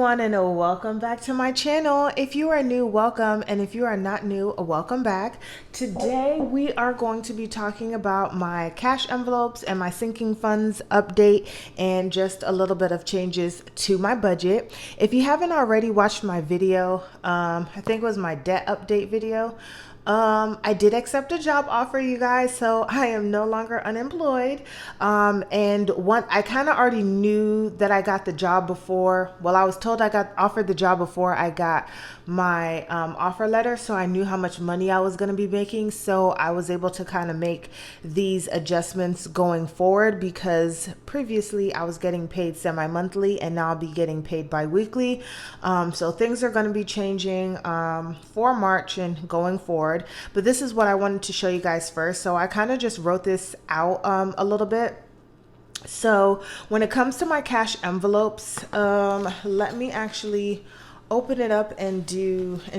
everyone, and welcome back to my channel. If you are new, welcome, and if you are not new, welcome back. Today we are going to be talking about my cash envelopes and my sinking funds update and just a little bit of changes to my budget. If you haven't already watched my video, I think it was my debt update video. I did accept a job offer, you guys, so I am no longer unemployed. I kind of already knew that I got the job before. Well, I was told I got offered the job before I got my offer letter, so I knew how much money I was going to be making. So I was able to kind of make these adjustments going forward because previously I was getting paid semi-monthly and now I'll be getting paid bi-weekly. So things are going to be changing for March and going forward. But this is what I wanted to show you guys first. So I kind of just wrote this out a little bit. So when it comes to my cash envelopes, let me actually open it up and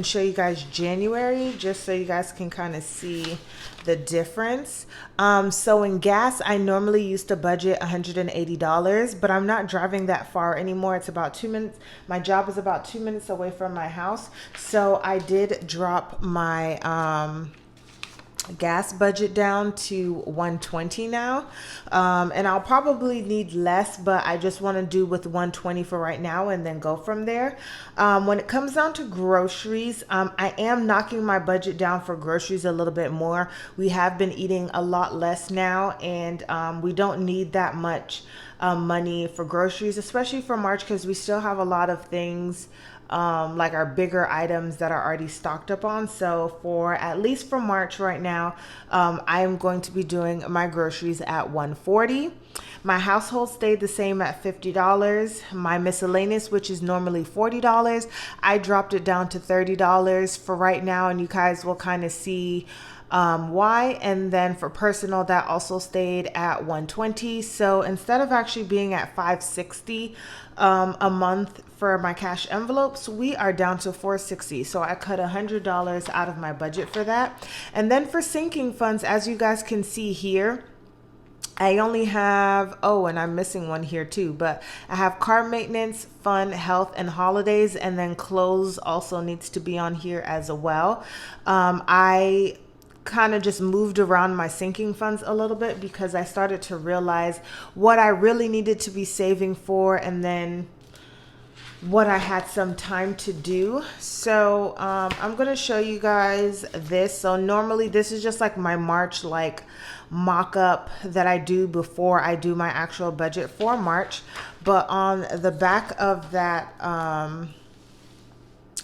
show you guys January, just so you guys can kind of see the difference. So in gas, I normally used to budget $180, but I'm not driving that far anymore. It's about 2 minutes. My job is about 2 minutes away from my house. So I did drop my gas budget down to 120 now, and I'll probably need less, but I just want to do with 120 for right now and then go from there. When it comes down to groceries, I am knocking my budget down for groceries a little bit more. We have been eating a lot less now, and we don't need that much money for groceries, especially for March, because we still have a lot of things like our bigger items that are already stocked up on. So for at least for March right now, I am going to be doing my groceries at 140. My household stayed the same at $50. My miscellaneous, which is normally $40, I dropped it down to $30 for right now, and you guys will kind of see why. And then for personal, that also stayed at 120. So instead of actually being at 560 a month for my cash envelopes, we are down to 460. So I cut $100 out of my budget for that. And then for sinking funds, as you guys can see here, I only have, oh, and I'm missing one here too, but I have car maintenance, fun, health, and holidays, and then clothes also needs to be on here as well. I kind of just moved around my sinking funds a little bit because I started to realize what I really needed to be saving for and then what I had some time to do. So I'm going to show you guys this. So normally this is just like my March mock-up that I do before I do my actual budget for March. But on the back of that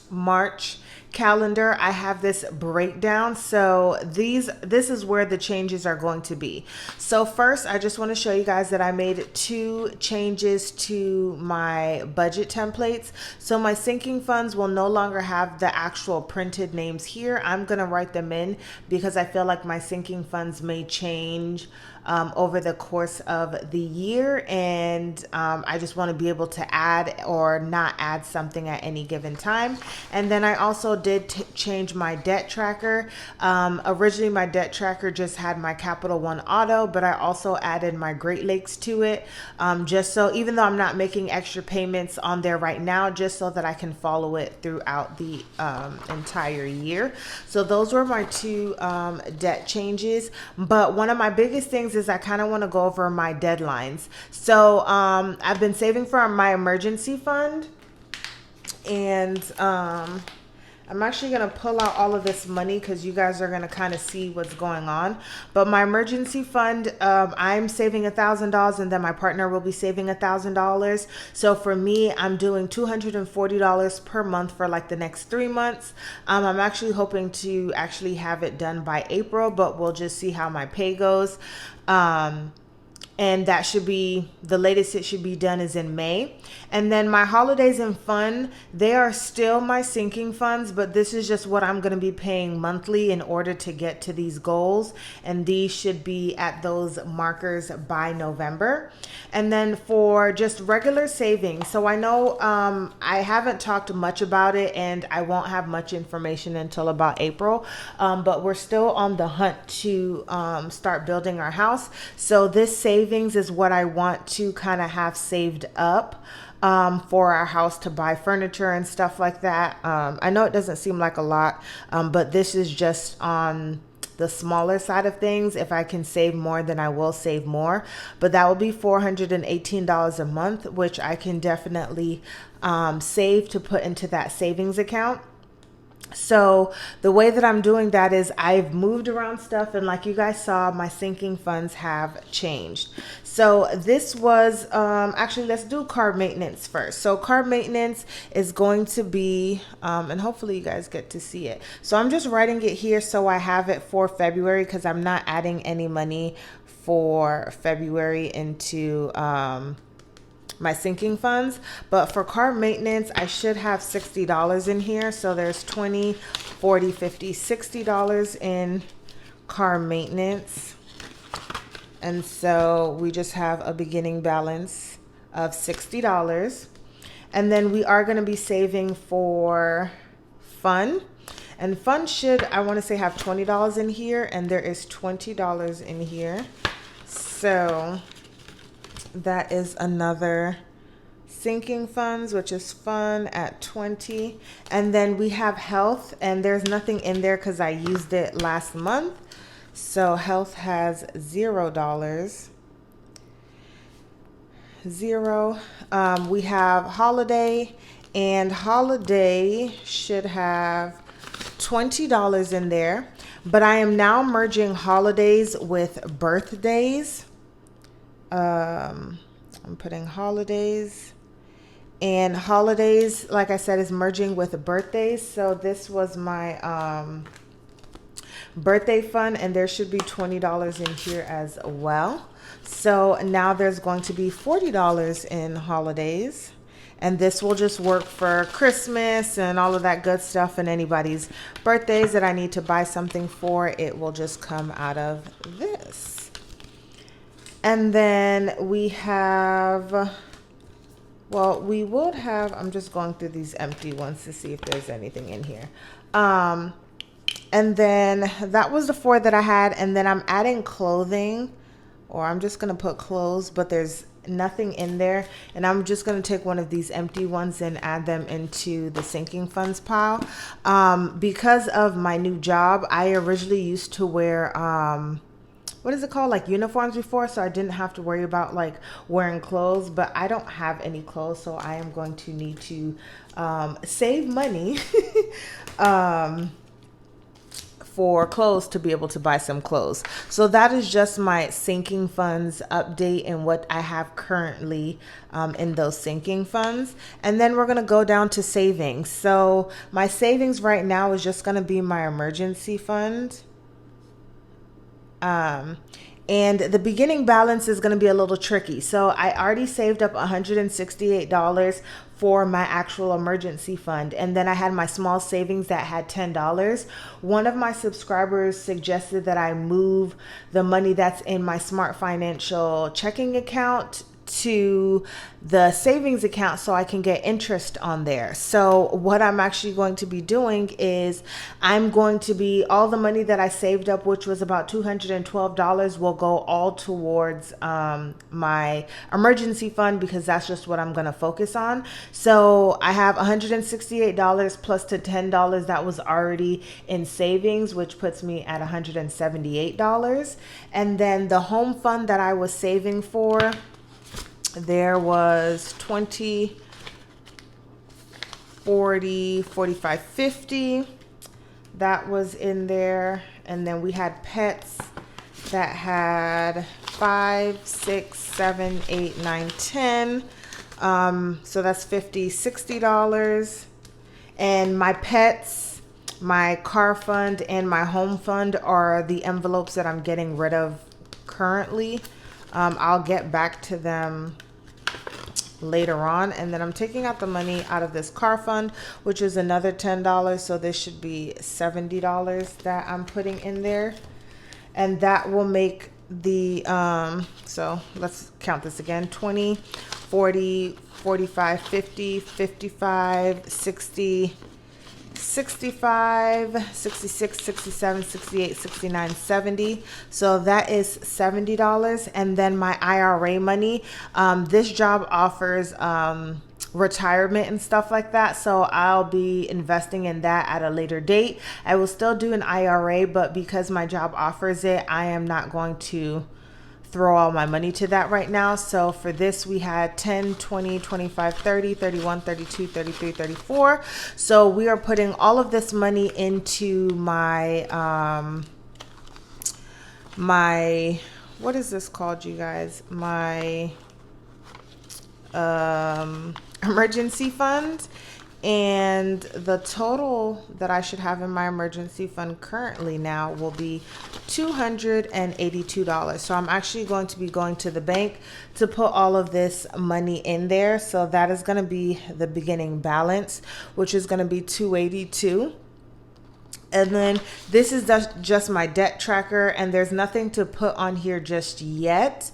March calendar, I have this breakdown. So this is where the changes are going to be. So first, I just want to show you guys that I made 2 changes to my budget templates. So my sinking funds will no longer have the actual printed names here. I'm going to write them in because I feel like my sinking funds may change over the course of the year, and I just want to be able to add or not add something at any given time. And then I also did change my debt tracker. Originally my debt tracker just had my Capital One Auto, but I also added my Great Lakes to it, just so even though I'm not making extra payments on there right now, just so that I can follow it throughout the entire year. So those were my 2 debt changes. But one of my biggest things is I kind of want to go over my deadlines. So I've been saving for my emergency fund, and I'm actually going to pull out all of this money because you guys are going to kind of see what's going on. But my emergency fund, I'm saving $1,000, and then my partner will be saving $1,000. So for me, I'm doing $240 per month for like the next 3 months. I'm actually hoping to actually have it done by April, but we'll just see how my pay goes. And that should be the latest it should be done is in May. And then my holidays and fun, they are still my sinking funds, but this is just what I'm going to be paying monthly in order to get to these goals. And these should be at those markers by November. And then for just regular savings, so I know I haven't talked much about it, and I won't have much information until about April, but we're still on the hunt to start building our house. So this savings is what I want to kind of have saved up for our house to buy furniture and stuff like that. I know it doesn't seem like a lot, but this is just on the smaller side of things. If I can save more, then I will save more. But that will be $418 a month, which I can definitely save to put into that savings account. So the way that I'm doing that is I've moved around stuff, and like you guys saw, my sinking funds have changed. So this was actually, let's do car maintenance first. So car maintenance is going to be and hopefully you guys get to see it. So I'm just writing it here so I have it for February, because I'm not adding any money for February into my sinking funds. But for car maintenance, I should have $60 in here. So there's 20, 40, 50, $60 in car maintenance. And so we just have a beginning balance of $60. And then we are going to be saving for fun. And fun should, I want to say, have $20 in here, and there is $20 in here. So that is another sinking funds, which is fun at 20. And then we have health, and there's nothing in there because I used it last month. So health has $0. Zero. We have holiday, and holiday should have $20 in there. But I am now merging holidays with birthdays. I'm putting holidays, and holidays, like I said, is merging with birthdays. So this was my birthday fund, and there should be $20 in here as well. So now there's going to be $40 in holidays, and this will just work for Christmas and all of that good stuff, and anybody's birthdays that I need to buy something for, it will just come out of this. And then we have, well, we would have, I'm just going through these empty ones to see if there's anything in here. And then that was the 4 that I had. And then I'm adding clothing, or I'm just going to put clothes, but there's nothing in there. And I'm just going to take one of these empty ones and add them into the sinking funds pile. Because of my new job, I originally used to wear, what is it called, like uniforms before, so I didn't have to worry about like wearing clothes. But I don't have any clothes, so I am going to need to save money for clothes to be able to buy some clothes. So that is just my sinking funds update and what I have currently in those sinking funds. And then we're going to go down to savings. So my savings right now is just going to be my emergency fund. And the beginning balance is going to be a little tricky. So I already saved up $168 for my actual emergency fund. And then I had my small savings that had $10. One of my subscribers suggested that I move the money that's in my Smart Financial checking account to the savings account so I can get interest on there. So what I'm actually going to be doing is I'm going to be, all the money that I saved up, which was about $212, will go all towards my emergency fund, because that's just what I'm going to focus on. So I have $168 plus the $10 that was already in savings, which puts me at $178. And then the home fund that I was saving for, there was 20, 40, 45, 50 that was in there. And then we had pets that had 5, 6, 7, 8, 9, 10. So that's $50, $60. And my pets, my car fund, and my home fund are the envelopes that I'm getting rid of currently. I'll get back to them later on. And then I'm taking out the money out of this car fund, which is another $10. So this should be $70 that I'm putting in there. And that will make the, so let's count this again, 20, 40, 45, 50, 55, 60, 65, 66, 67, 68, 69, 70. So that is $70. And then my IRA money, this job offers retirement and stuff like that. So I'll be investing in that at a later date. I will still do an IRA, but because my job offers it, I am not going to throw all my money to that right now. So for this, we had 10, 20, 25, 30, 31, 32, 33, 34. So we are putting all of this money into my, what is this called, you guys? My, emergency fund, and the total that I should have in my emergency fund currently now will be $282. So I'm actually going to be going to the bank to put all of this money in there. So that is going to be the beginning balance, which is going to be 282. And then this is just my debt tracker, and there's nothing to put on here just yet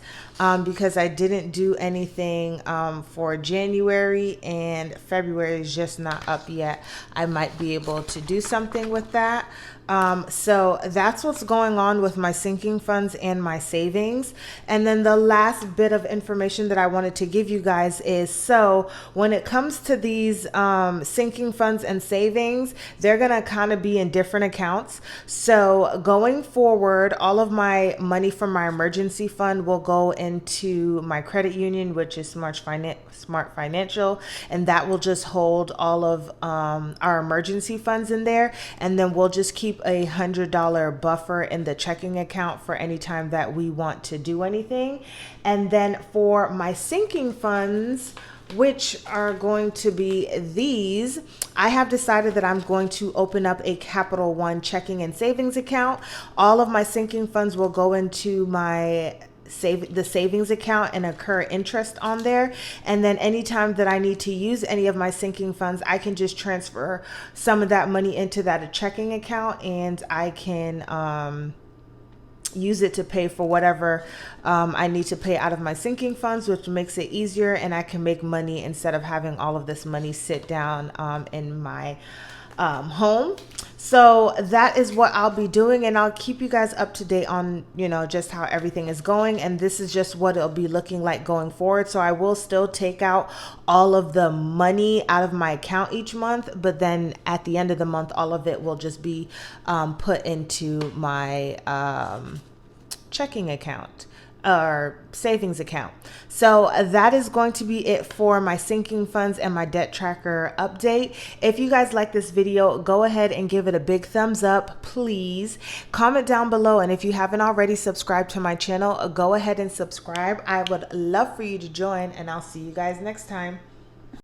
because I didn't do anything for January, and February is just not up yet. I might be able to do something with that. So that's what's going on with my sinking funds and my savings. And then the last bit of information that I wanted to give you guys is, so when it comes to these sinking funds and savings, they're going to kind of be in different accounts. So going forward, all of my money from my emergency fund will go into my credit union, which is Smart Financial, and that will just hold all of our emergency funds in there. And then we'll just keep a $100 buffer in the checking account for any time that we want to do anything. And then for my sinking funds, which are going to be these, I have decided that I'm going to open up a Capital One checking and savings account. All of my sinking funds will go into my the savings account and accrue interest on there. And then anytime that I need to use any of my sinking funds, I can just transfer some of that money into that checking account, and I can use it to pay for whatever I need to pay out of my sinking funds, which makes it easier, and I can make money instead of having all of this money sit down in my home. So that is what I'll be doing, and I'll keep you guys up to date on, just how everything is going. And this is just what it'll be looking like going forward. So I will still take out all of the money out of my account each month, but then at the end of the month, all of it will just be put into my checking account or savings account. So that is going to be it for my sinking funds and my debt tracker update. If you guys like this video, go ahead and give it a big thumbs up, please. Comment down below, and if you haven't already subscribed to my channel, go ahead and subscribe. I would love for you to join, and I'll see you guys next time.